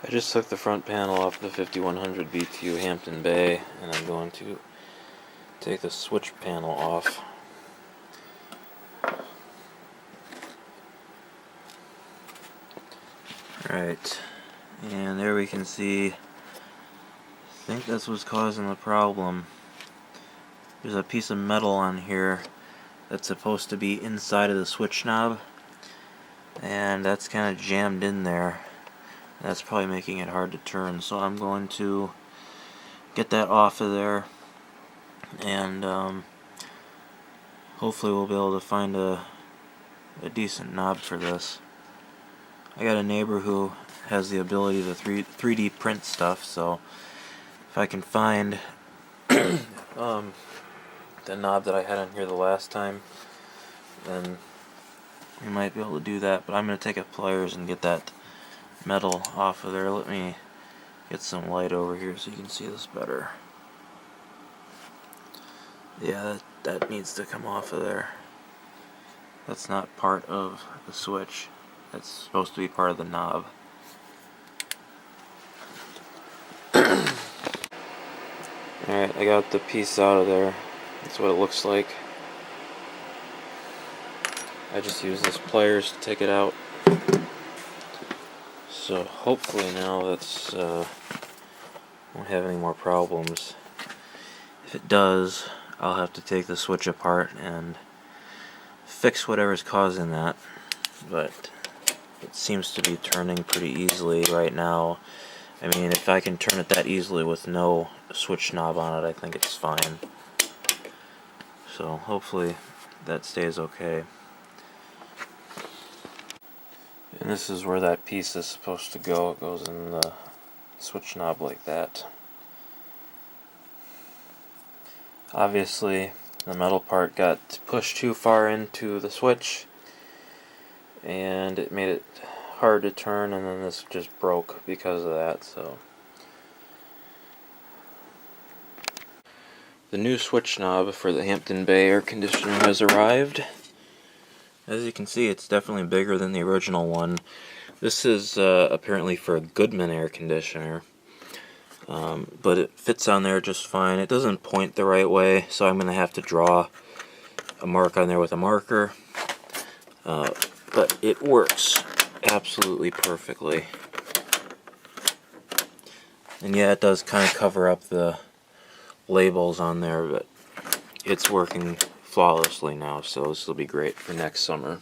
I just took the front panel off the 5100 BTU Hampton Bay, and I'm going to take the switch panel off. Alright, and there we can see, I think that's what's causing the problem. There's a piece of metal on here that's supposed to be inside of the switch knob, and that's kind of jammed in there. That's probably making it hard to turn, so I'm going to get that off of there, and hopefully we'll be able to find a decent knob for this. I got a neighbor who has the ability to 3D print stuff, so if I can find the knob that I had on here the last time, then we might be able to do that. But I'm going to take a pliers and get that metal off of there. Let me get some light over here so you can see this better. Yeah, that needs to come off of there. That's not part of the switch. That's supposed to be part of the knob. Alright, I got the piece out of there. That's what it looks like. I just use this pliers to take it out. So hopefully now that's won't have any more problems. If it does, I'll have to take the switch apart and fix whatever's causing that. But it seems to be turning pretty easily right now. I mean, if I can turn it that easily with no switch knob on it, I think it's fine. So hopefully that stays okay. And this is where that piece is supposed to go. It goes in the switch knob like that. Obviously, the metal part got pushed too far into the switch, and it made it hard to turn, and then this just broke because of that. So the new switch knob for the Hampton Bay air conditioner has arrived. As you can see, it's definitely bigger than the original one. This is apparently for a Goodman air conditioner, but it fits on there just fine. It doesn't point the right way, so I'm going to have to draw a mark on there with a marker. But it works absolutely perfectly. And yeah, it does kind of cover up the labels on there, but it's working flawlessly now, so this will be great for next summer.